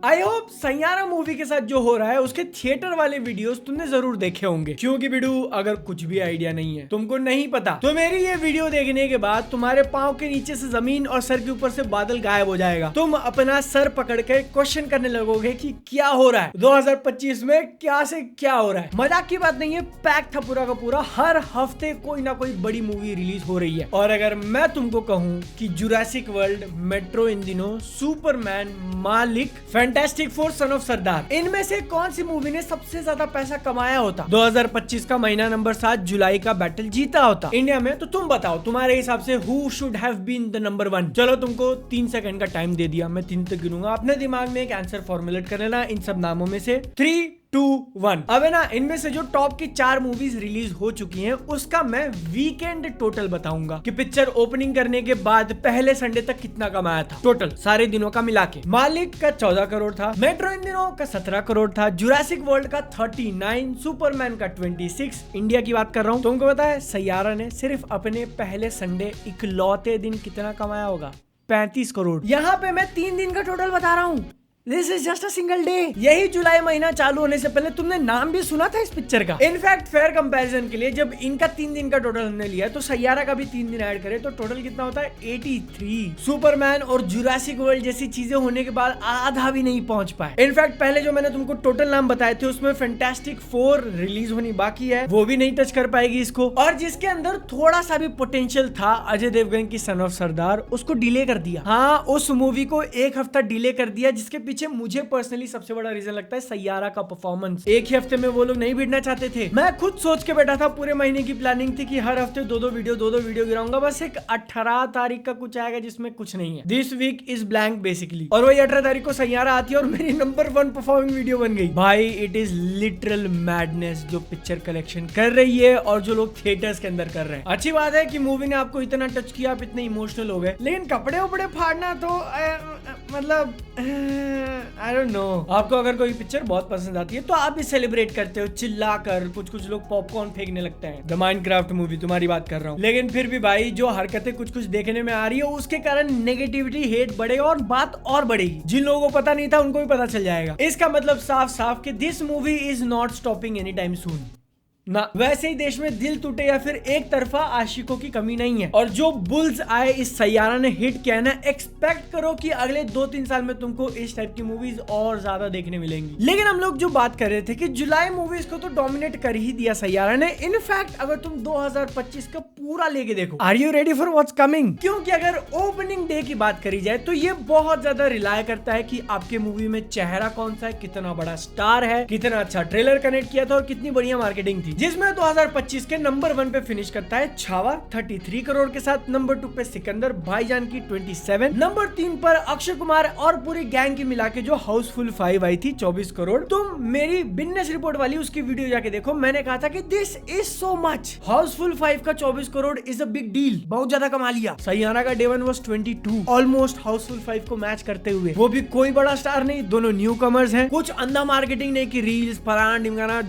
I hope Saiyaara movie के साथ जो हो रहा है उसके थिएटर वाले वीडियोस तुमने जरूर देखे होंगे, क्योंकि बिडू अगर कुछ भी आइडिया नहीं है, तुमको नहीं पता, तो मेरी ये वीडियो देखने के बाद तुम्हारे पाँव के नीचे से जमीन और सर के ऊपर से बादल गायब हो जाएगा। तुम अपना सर पकड़ के क्वेश्चन करने लगोगे कि क्या हो रहा है 2025 में, क्या से क्या हो रहा है। मजाक की बात नहीं है, पैक था पूरा का पूरा। हर हफ्ते कोई ना कोई बड़ी मूवी रिलीज हो रही है। और अगर मैं तुमको कहूँ कि जुरासिक वर्ल्ड, मेट्रो इन दिनों, सुपरमैन, मालिक, फैंटास्टिक फोर, सन ऑफ सरदार, इनमें से कौन सी मूवी ने सबसे ज्यादा पैसा कमाया होता 2025 का महीना नंबर 7 जुलाई का बैटल जीता होता इंडिया में, तो तुम बताओ तुम्हारे हिसाब से who should have been the number 1। चलो तुमको 3 सेकंड का टाइम दे दिया, मैं 3 तक गिनूंगा, अपने दिमाग में एक आंसर फॉर्मुलेट कर लेना इन सब नामों में से। 3, 2, 1। अब है ना, इनमें से जो टॉप की 4 मूवीज रिलीज हो चुकी हैं उसका मैं वीकेंड टोटल बताऊंगा कि पिक्चर ओपनिंग करने के बाद पहले संडे तक कितना कमाया था टोटल सारे दिनों का मिला के। मालिक का 14 करोड़ था, मेट्रो इन दिनों का 17 करोड़ था, जुरासिक वर्ल्ड का 39, सुपरमैन का 26, इंडिया की बात कर रहा हूँ। तुमको पता है सैयारा ने सिर्फ अपने पहले संडे इकलौते दिन कितना कमाया होगा? 35 करोड़। यहाँ पे मैं 3 दिन का टोटल बता रहा हूँ। This is just a single day. यही जुलाई महीना चालू होने से पहले तुमने नाम भी सुना था इस पिक्चर का। इनफैक्ट फेयर कंपैरिजन के लिए जब इनका 3 दिन का टोटल हमने लिया तो सैयारा का भी 3 दिन ऐड करें तो टोटल कितना होता है? 83। सुपरमैन और जुरासिक वर्ल्ड जैसी चीजें होने के बाद आधा भी नहीं पहुंच पाए। इनफैक्ट पहले जो मैंने तुमको टोटल नाम बताए थे उसमें फैंटास्टिक 4 रिलीज होनी बाकी है, वो भी नहीं टच कर पाएगी इसको। और जिसके अंदर थोड़ा सा भी पोटेंशियल था, अजय देवगन की सन ऑफ सरदार, उसको डिले कर दिया। हाँ, उस मूवी को 1 हफ्ता डिले कर दिया, जिसके पीछे मुझे पर्सनली सबसे बड़ा रीजन लगता है सैयारा का परफॉर्मेंस। एक ही हफ्ते में वो लोग नहीं भिड़ना चाहते थे। मैं खुद सोच के बैठा था, पूरे महीने की प्लानिंग थी कि हर हफ्ते 2-2 वीडियो गिराऊंगा। बस एक 18 तारीख का कुछ आएगा जिसमें कुछ नहीं है। This week is blank basically. और वही 18 तारीख को सैयारा आती है और मेरी नंबर 1 परफॉर्मिंग वीडियो बन गई। भाई इट इज लिटरल मैडनेस जो पिक्चर कलेक्शन कर रही है और जो लोग थिएटर्स के अंदर कर रहे हैं। अच्छी बात है कि मूवी ने आपको इतना टच किया, आप इतने इमोशनल हो गए, लेकिन कपड़े उपड़े फाड़ना तो मतलब आई डोंट नो। आपको अगर कोई पिक्चर बहुत पसंद आती है तो आप भी सेलिब्रेट करते हो चिल्ला कर, कुछ लोग पॉपकॉर्न फेंकने लगते हैं। द माइनक्राफ्ट मूवी तुम्हारी बात कर रहा हूँ। लेकिन फिर भी भाई जो हरकतें कुछ देखने में आ रही है उसके कारण नेगेटिविटी, हेट बढ़ेगा और बात और बढ़ेगी। जिन लोगों को पता नहीं था उनको भी पता चल जाएगा। इसका मतलब साफ साफ कि this movie is not stopping any time soon ना। वैसे ही देश में दिल टूटे या फिर एक तरफा आशिकों की कमी नहीं है। और जो बुल्स आए इस सैयारा ने हिट किया है ना, एक्सपेक्ट करो कि अगले 2-3 साल में तुमको इस टाइप की मूवीज और ज्यादा देखने मिलेंगी। लेकिन हम लोग जो बात कर रहे थे कि जुलाई मूवीज को तो डोमिनेट कर ही दिया सैयारा ने। इनफैक्ट अगर तुम 2025 का पूरा लेके देखो, are you ready for what's coming? क्योंकि अगर ओपनिंग डे की बात करी जाए तो ये बहुत ज्यादा रिलाय करता है कि आपके मूवी में चेहरा कौन सा है, कितना बड़ा स्टार है, कितना अच्छा ट्रेलर कनेक्ट किया था और कितनी बढ़िया मार्केटिंग थी। जिसमें 2025 के नंबर 1 पे फिनिश करता है छावा 33 करोड़ के साथ, नंबर 2 पे सिकंदर भाईजान की 27, नंबर 3 पर अक्षय कुमार और पूरी गैंग की मिला के जो हाउसफुल 5 आई थी 24 करोड़। तुम मेरी बिजनेस रिपोर्ट वाली उसकी वीडियो जाके देखो, मैंने कहा था कि this is so much. Housefull 5 का 24 crore is a big deal, बहुत ज्यादा कमा लिया। सैयारा का डे 1 वाज 22, ऑलमोस्ट हाउसफुल 5 को मैच करते हुए। वो भी कोई बड़ा स्टार नहीं, दोनों न्यू कमर्स हैं। कुछ अंधा मार्केटिंग नहीं कि रील्स फरान डिमगाना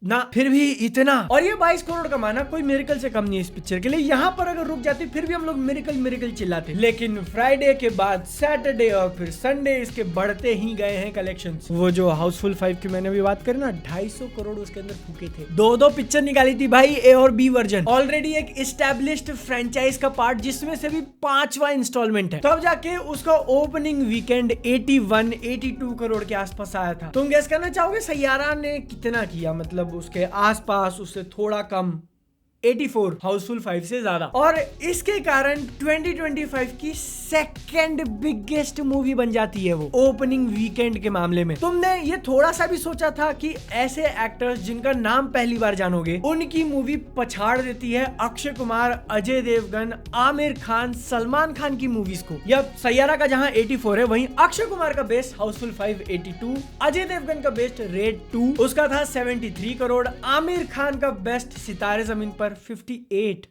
ना, फिर भी इतना। और ये 22 करोड़ कमाना कोई मिरेकल से कम नहीं है इस पिक्चर के लिए। यहाँ पर अगर रुक जाती फिर भी हम लोग मिरेकल चिल्लाते, लेकिन फ्राइडे के बाद सैटरडे और फिर संडे इसके बढ़ते ही गए हैं कलेक्शंस। वो जो हाउसफुल 5 की मैंने भी बात करी ना, 250 करोड़ उसके अंदर फूके थे। 2 पिक्चर निकाली थी भाई, ए और बी वर्जन। ऑलरेडी एक एस्टेब्लिश्ड फ्रेंचाइज का पार्ट जिसमें से भी 5वां इंस्टॉलमेंट है। तब जाके उसका ओपनिंग वीकेंड 82 करोड़ के आसपास आया था। तुम गेस करना चाहोगे सैयारा ने कितना किया? मतलब उसके आसपास, उससे थोड़ा कम, 84, हाउसफुल 5 से ज्यादा। और इसके कारण 2025 की सेकंड बिगेस्ट मूवी बन जाती है वो ओपनिंग वीकेंड के मामले में। तुमने ये थोड़ा सा भी सोचा था कि ऐसे एक्टर्स जिनका नाम पहली बार जानोगे उनकी मूवी पछाड़ देती है अक्षय कुमार, अजय देवगन, आमिर खान, सलमान खान की मूवीज को? या सैयारा का जहां 84 है वहीं अक्षय कुमार का बेस्ट हाउसफुल 5 82, अजय देवगन का बेस्ट रेड 2 उसका था 73 करोड़, आमिर खान का बेस्ट सितारे जमीन पर 58।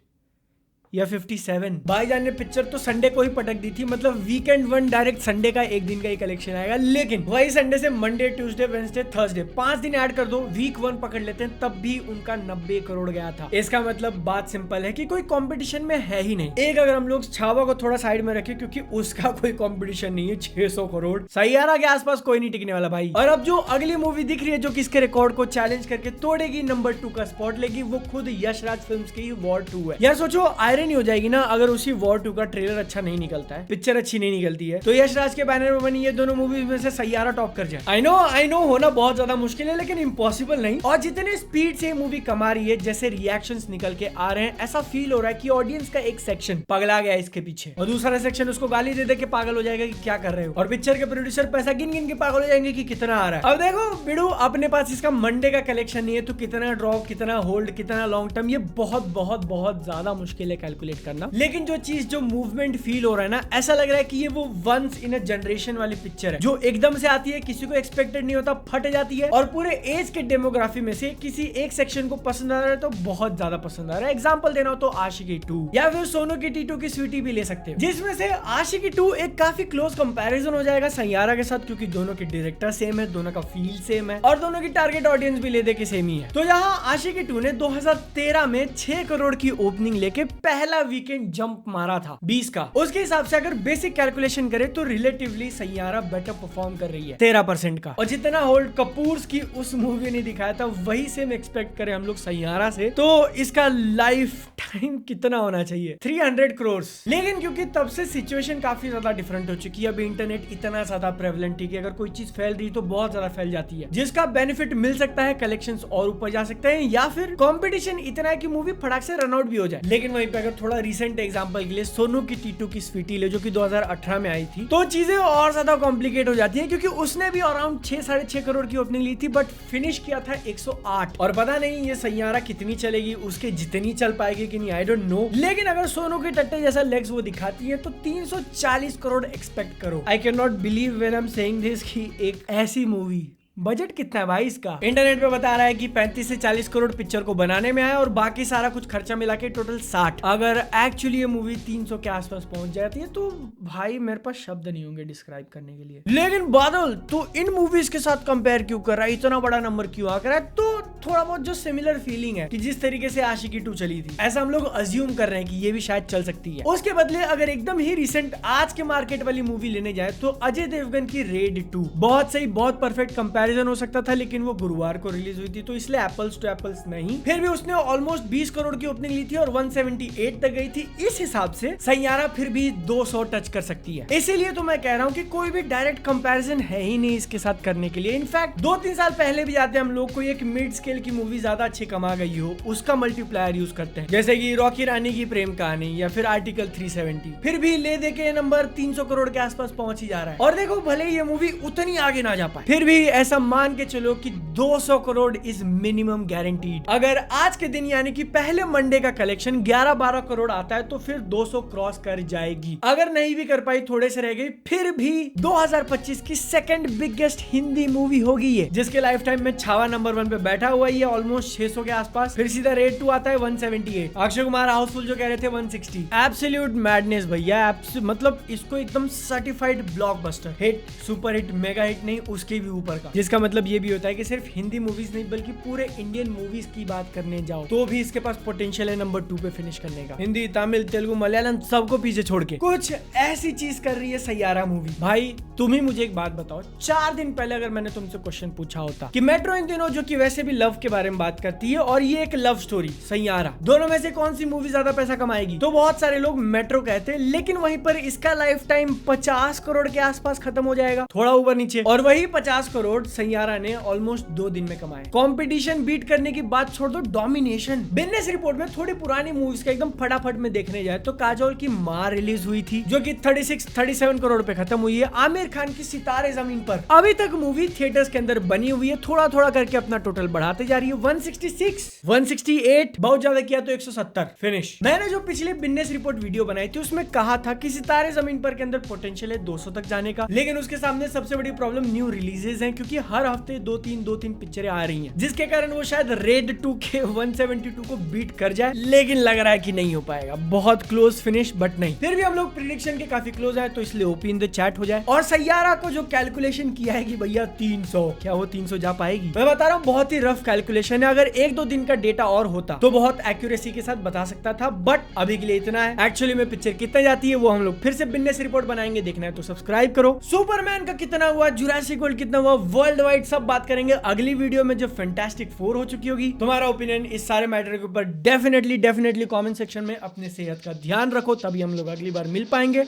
या 57। भाईजान ने पिक्चर तो संडे को ही पटक दी थी, मतलब वीकेंड 1 डायरेक्ट संडे का एक दिन का ही कलेक्शन आएगा। लेकिन वही संडे से मंडे, ट्यूसडे, वेडनेसडे, थर्सडे 5 दिन ऐड कर दो, वीक 1 पकड़ लेते हैं, तब भी उनका 90 करोड़ गया था। इसका मतलब बात सिंपल है कि कोई कंपटीशन में है ही नहीं। एक अगर हम लोग छावा को थोड़ा साइड में रखें क्योंकि उसका कोई कंपटीशन नहीं है, 600 करोड़ सैयारा के आसपास कोई नहीं टिकने वाला भाई। और अब जो अगली मूवी दिख रही है जो कि इसके रिकॉर्ड को चैलेंज करके तोड़ेगी, नंबर 2 का स्पॉट लेगी, वो खुद यशराज फिल्म्स की वॉर 2 है। यार सोचो आयरनी हो जाएगी ना अगर उसी वॉर 2 का ट्रेलर अच्छा नहीं निकलता है, पिक्चर अच्छी नहीं निकलती है, तो यशराज के बैनर में बनी ये दोनों मूवीज में से सैयारा टॉप कर जाए। आई नो होना बहुत ज्यादा मुश्किल है, लेकिन इम्पॉसिबल नहीं। और जितने स्पीड से मूवी कमा रही है, जैसे रिएक्शंस निकल के आ रहे हैं, ऐसा फील हो रहा है कि ऑडियंस का एक सेक्शन पगला गया है इसके पीछे और दूसरा सेक्शन उसको गाली दे दे के पागल हो जाएगा कि क्या कर रहे हो, और पिक्चर के प्रोड्यूसर पैसा गिन गिन के पागल हो जाएंगे कि कितना आ रहा है। अब देखो बिडू, अपने पास इसका मंडे का कलेक्शन नहीं है, तो कितना ड्रॉप, कितना होल्ड, कितना लॉन्ग टर्म, ये बहुत बहुत बहुत ज्यादा मुश्किल है कैलकुलेट करना। लेकिन जो चीज, जो मूवमेंट फील हो रहा है ना, ऐसा लग रहा है कि ये वो वंस इन अ जनरेशन वाली पिक्चर है जो एकदम से आती है, किसी को एक्सपेक्टेड नहीं होता, फट जाती है और पूरे एज के डेमोग्राफी में से किसी एक सेक्शन को पसंद आ रहा है तो बहुत ज्यादा पसंद आ रहा है। एग्जांपल देना हो तो आशिकी 2 या फिर सोनू की टीटू की स्वीटी भी ले सकते हो, जिसमें से आशिकी 2 एक काफी क्लोज कंपैरिजन हो जाएगा सैयारा के साथ, क्योंकि दोनों के डायरेक्टर सेम है, दोनों का फील सेम है और दोनों की टारगेट ऑडियंस भी ले दे के सेम ही है। तो यहाँ आशिकी 2 ने 2013 में 6 करोड़ की ओपनिंग लेके पहला वीकेंड जंप मारा था 20 का। उसके हिसाब से अगर बेसिक कैलकुलेशन करे तो रिलेटिवली सैयारा बेटर परफॉर्म कर रही है 13% का, और जितना होल्ड कपूर्स की उस मूवी ने दिखाया था वही सेम एक्सपेक्ट करें हम लोग सैयारा से, तो इसका लाइफ टाइम कितना होना चाहिए, 300 करोड़। लेकिन क्योंकि तब से सिचुएशन काफी ज्यादा डिफरेंट हो चुकी है, अब इंटरनेट इतना ज्यादा प्रेवलेंट है कि अगर कोई चीज फैल रही तो बहुत ज्यादा फैल जाती है, जिसका बेनिफिट मिल सकता है, कलेक्शंस और ऊपर जा सकते हैं, या फिर कंपटीशन इतना है कि मूवी फटाक से रन आउट भी हो जाए। लेकिन वहीं पे अगर थोड़ा रिसेंट एग्जांपल के लिए सोनू की टीटू की स्वीटी ले, जो कि 2018 में आई थी, तो चीजें और ज्यादा कॉम्प्लिकेट हो जाती है, क्योंकि उसने भी अराउंड 6-6.5 करोड़ की ओपनिंग ली थी, बट फिनिश किया था 108। और पता नहीं ये सैयारा कितनी चलेगी, उसके जितनी चल पाएगी कि नहीं, आई डोंट नो। लेकिन अगर सोनू के टट्टे जैसा लेग्स वो दिखाती है तो 340 करोड़ एक्सपेक्ट करो। I can not believe when I am saying this कि एक ऐसी मूवी, बजट कितना है भाई इसका, इंटरनेट पे बता रहा है कि 35 से 40 करोड़ पिक्चर को बनाने में आया और बाकी सारा कुछ खर्चा मिला के टोटल 60। अगर एक्चुअली ये मूवी 300 के आसपास पहुंच जाती है तो भाई मेरे पास शब्द नहीं होंगे डिस्क्राइब करने के लिए। लेकिन बादल तो इन मूवीज के साथ कंपेयर क्यों कर रहा है, इतना बड़ा नंबर क्यों आ कर रहा है? तो थोड़ा बहुत जो सिमिलर फीलिंग है कि जिस तरीके से आशिकी 2 चली थी, ऐसा हम लोग अज्यूम कर रहे हैं कि ये भी शायद चल सकती है। उसके बदले अगर एकदम ही रिसेंट आज के मार्केट वाली मूवी लेने जाए तो अजय देवगन की रेड 2 बहुत सही, बहुत परफेक्ट कंपैरिजन हो सकता था, लेकिन वो गुरुवार को रिलीज हुई थी तो इसलिए एप्पल्स टू एप्पल्स नहीं। फिर भी उसने ऑलमोस्ट 20 करोड़ की ओपनिंग ली थी और 178 तक गई थी। इस हिसाब से सैयारा फिर भी 200 टच कर सकती है। इसीलिए तो मैं कह रहा हूँ कि कोई भी डायरेक्ट कंपैरिजन है ही नहीं इसके साथ करने के लिए। इनफैक्ट 2-3 साल पहले भी जाते हम लोग, कोई एक मिड स्केल की मूवी ज्यादा अच्छी कमा गई हो, उसका मल्टीप्लायर यूज करते हैं, जैसे कि रॉकी रानी की प्रेम कहानी या फिर आर्टिकल 370, फिर भी ले दे के नंबर 300 करोड़ के आसपास पहुंच ही जा रहा है। और देखो भले ये मूवी उतनी आगे ना जा पाए, फिर भी ऐसा मान के चलो कि 200 करोड़ इज मिनिमम गारंटीड। अगर आज के दिन यानी कि पहले मंडे का कलेक्शन 11-12 करोड़ आता है तो फिर 200 क्रॉस कर जाएगी। अगर नहीं भी कर पाई, थोड़े से रह गई, फिर भी 2025 की सेकंड बिगेस्ट हिंदी मूवी होगी ये, जिसके लाइफ टाइम में छावा नंबर 1 पे बैठा हुआ है ऑलमोस्ट 600 के आसपास। फिर सीधा रेड 2 आता है 178, अक्षय कुमार हाउसफुल जो कह रहे थे 160। एब्सोल्यूट मैडनेस भैया, मतलब इसको एकदम certified blockbuster hit, super hit, mega hit नहीं, उसके भी ऊपर का। जिसका मतलब ये भी होता है कि सिर्फ हिंदी मूवीज नहीं बल्कि पूरे इंडियन मूवीज की बात करने जाओ तो भी इसके पास पोटेंशियल है नंबर 2 पे फिनिश करने का। हिंदी, तमिल, तेलुगु, मलयालम सबको पीछे छोड़ के कुछ ऐसी चीज कर रही है सैयारा मूवी। भाई तुम ही मुझे एक बात बताओ, 4 दिन पहले अगर मैंने तुमसे क्वेश्चन पूछा होता कि मेट्रो इन दिनों जो कि वैसे भी लव के बारे में बात करती है और ये एक लव स्टोरी सैयारा, दोनों में से कौन सी मूवी ज्यादा पैसा कमाएगी, तो बहुत सारे लोग मेट्रो कहते, लेकिन वहीं पर इसका लाइफ टाइम 50 करोड़ के आसपास खत्म हो जाएगा, थोड़ा ऊपर नीचे। और वही 50 करोड़ सैयारा ने ऑलमोस्ट 2 दिन में कमाए। कंपटीशन बीट करने की बात छोड़ दो, डोमिनेशन। बिजनेस रिपोर्ट में थोड़ी पुरानी मूवीज का एकदम फटाफट में देखने जाए तो काजोल की मां रिलीज हुई थी जो कि 36-37 करोड़ पे खत्म हुई है। आमिर खान की सितारे जमीन पर अभी तक मूवी थिएटर्स के अंदर बनी हुई है, थोड़ा थोड़ा करके अपना टोटल बढ़ा बढ़ाते जा रही है 166, 168, बहुत ज्यादा किया तो 170, फिनिश। मैंने जो पिछले बिजनेस रिपोर्ट वीडियो बनाई थी उसमें कहा था कि सितारे जमीन पर के अंदर पोटेंशियल है 200 तक जाने का, लेकिन उसके सामने सबसे बड़ी प्रॉब्लम न्यू रिलीजेस हैं, क्योंकि हर हफ्ते दो तीन पिक्चरें आ रही हैं, जिसके कारण वो शायद रेड 2 के 172 को बीट कर जाए, लेकिन लग रहा है कि नहीं हो पाएगा। बहुत क्लोज फिनिश बट नहीं, फिर भी हम लोग प्रेडिक्शन के काफी क्लोज है, तो इसलिए ओपी इन द चैट हो जाए। और सैयारा को जो कैलकुलेशन किया है कि भैया 300, क्या वो 300 जा पाएगी? मैं बता रहा हूँ बहुत ही रफ कैलकुलेशन है, अगर 1-2 दिन का डेटा और होता तो बहुत एक्यूरेसी के साथ बता सकता था, बट अभी के लिए इतना है। एक्चुअली में पिक्चर कितना जाती है वो हम लोग फिर से बिजनेस रिपोर्ट बनाएंगे, देखना है तो सब्सक्राइब करो। सुपरमैन का कितना हुआ, जुरासिक वर्ल्ड कितना हुआ, वर्ल्ड वाइड सब बात करेंगे अगली वीडियो में जब फैंटास्टिक 4 हो चुकी होगी। तुम्हारा ओपिनियन इस सारे मैटर के ऊपर डेफिनेटली कमेंट सेक्शन में। अपने सेहत का ध्यान रखो, तभी हम लोग अगली बार मिल पाएंगे।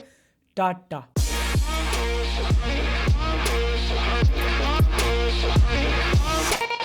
टाटा।